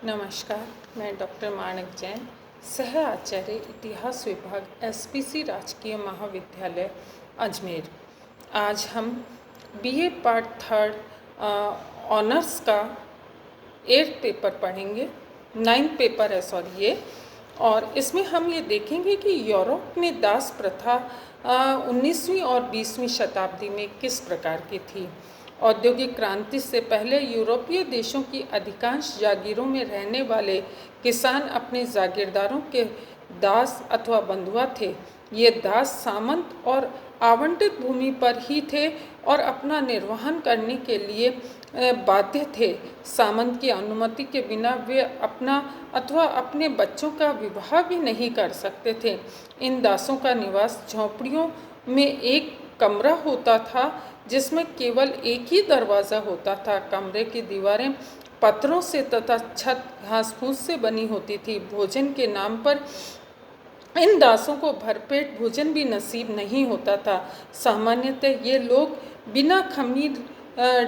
नमस्कार, मैं डॉक्टर माणक जैन, सह आचार्य इतिहास विभाग एसपीसी राजकीय महाविद्यालय अजमेर। आज हम बीए पार्ट थर्ड ऑनर्स का 8th पेपर पढ़ेंगे, 9th पेपर है सॉरी ये। और इसमें हम ये देखेंगे कि यूरोप में दास प्रथा 19वीं और 20वीं शताब्दी में किस प्रकार की थी। औद्योगिक क्रांति से पहले यूरोपीय देशों की अधिकांश जागीरों में रहने वाले किसान अपने जागीरदारों के दास अथवा बंधुआ थे। ये दास सामंत और आवंटित भूमि पर ही थे और अपना निर्वहन करने के लिए बाध्य थे। सामंत की अनुमति के बिना वे अपना अथवा अपने बच्चों का विवाह भी नहीं कर सकते थे। इन दासों का निवास झोंपड़ियों में एक कमरा होता था जिसमें केवल एक ही दरवाज़ा होता था। कमरे की दीवारें पत्थरों से तथा छत घास फूस से बनी होती थी। भोजन के नाम पर इन दासों को भरपेट भोजन भी नसीब नहीं होता था। सामान्यतः ये लोग बिना खमीर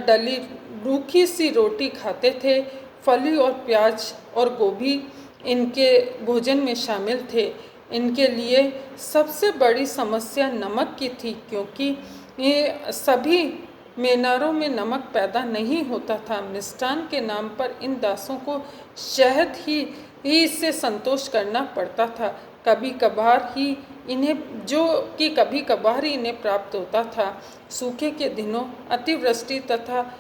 डली रूखी सी रोटी खाते थे। फली और प्याज और गोभी इनके भोजन में शामिल थे। इनके लिए सबसे बड़ी समस्या नमक की थी, क्योंकि ये सभी मीनारों में नमक पैदा नहीं होता था। मिष्टान के नाम पर इन दासों को शहद ही से संतोष करना पड़ता था। कभी कभार ही इन्हें प्राप्त होता था। सूखे के दिनों, अतिवृष्टि तथा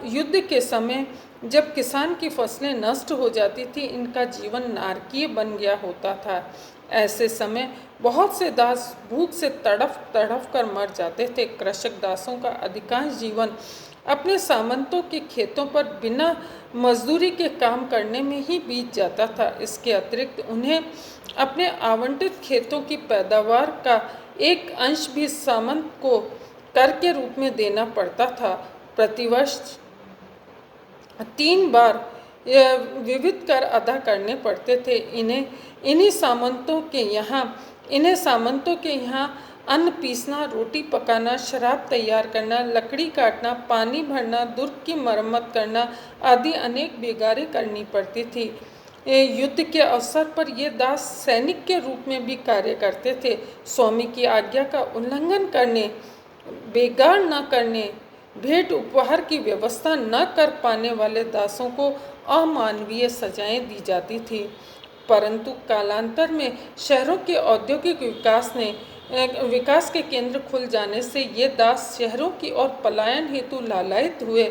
युद्ध के समय जब किसान की फसलें नष्ट हो जाती थी, इनका जीवन नारकीय बन गया होता था। ऐसे समय बहुत से दास भूख से तड़फ कर मर जाते थे। कृषक दासों का अधिकांश जीवन अपने सामंतों के खेतों पर बिना मजदूरी के काम करने में ही बीत जाता था। इसके अतिरिक्त उन्हें अपने आवंटित खेतों की पैदावार का एक अंश भी सामंत को कर के रूप में देना पड़ता था। प्रतिवर्ष 3 बार विविध कर अदा करने पड़ते थे। इन्हीं सामंतों के यहाँ अन्न पीसना, रोटी पकाना, शराब तैयार करना, लकड़ी काटना, पानी भरना, दुर्ग की मरम्मत करना आदि अनेक बेगारें करनी पड़ती थी। युद्ध के अवसर पर ये दास सैनिक के रूप में भी कार्य करते थे। स्वामी की आज्ञा का उल्लंघन करने, बेगार न करने, भेंट उपहार की व्यवस्था न कर पाने वाले दासों को अमानवीय सजाएं दी जाती थी। परंतु कालांतर में शहरों के औद्योगिक विकास के केंद्र खुल जाने से ये दास शहरों की ओर पलायन हेतु लालायित हुए।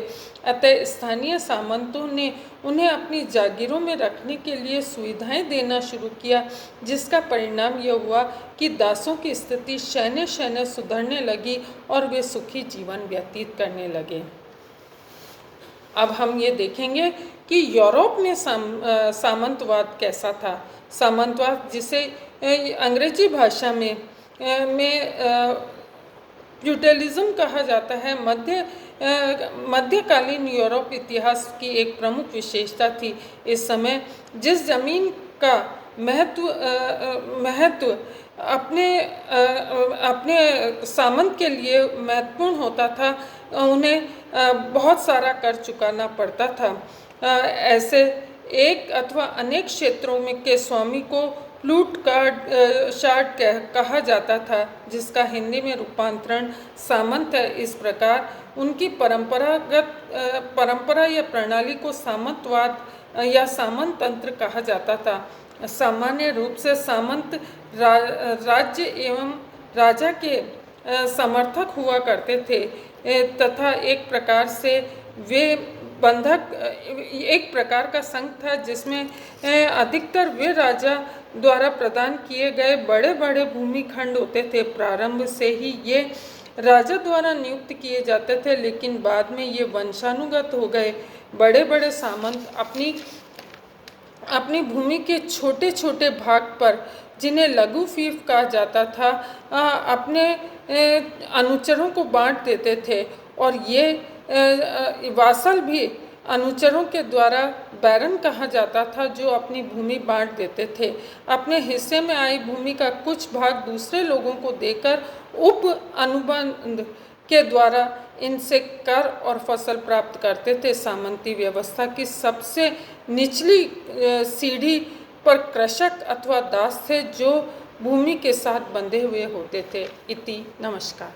अतः स्थानीय सामंतों ने उन्हें अपनी जागीरों में रखने के लिए सुविधाएं देना शुरू किया, जिसका परिणाम यह हुआ कि दासों की स्थिति शैने शैने सुधरने लगी और वे सुखी जीवन व्यतीत करने लगे। अब हम ये देखेंगे कि यूरोप में सामंतवाद कैसा था। सामंतवाद, जिसे अंग्रेजी भाषा में फ्यूडलिज्म कहा जाता है, मध्यकालीन यूरोप इतिहास की एक प्रमुख विशेषता थी। इस समय जिस जमीन का महत्व अपने सामंत के लिए महत्वपूर्ण होता था, उन्हें बहुत सारा कर चुकाना पड़ता था। ऐसे एक अथवा अनेक क्षेत्रों में के स्वामी को प्लूट कार्ड शार्ट कहा जाता था, जिसका हिंदी में रूपांतरण सामंत है। इस प्रकार उनकी परंपरा या प्रणाली को सामंतवाद या सामंत तंत्र कहा जाता था। सामान्य रूप से सामंत राज्य एवं राजा के समर्थक हुआ करते थे तथा एक प्रकार का संघ था, जिसमें अधिकतर वे राजा द्वारा प्रदान किए गए बड़े बड़े भूमि खंड होते थे। प्रारंभ से ही ये राजा द्वारा नियुक्त किए जाते थे, लेकिन बाद में ये वंशानुगत हो गए। बड़े बड़े सामंत अपनी भूमि के छोटे छोटे भाग पर, जिन्हें लघु फीफ कहा जाता था, अपने अनुचरों को बांट देते थे, और ये वासल भी अनुचरों के द्वारा बैरन कहा जाता था, जो अपनी भूमि बांट देते थे। अपने हिस्से में आई भूमि का कुछ भाग दूसरे लोगों को देकर उप अनुबंध के द्वारा इनसे कर और फसल प्राप्त करते थे। सामंती व्यवस्था की सबसे निचली सीढ़ी पर कृषक अथवा दास थे जो भूमि के साथ बंधे हुए होते थे। इति नमस्कार।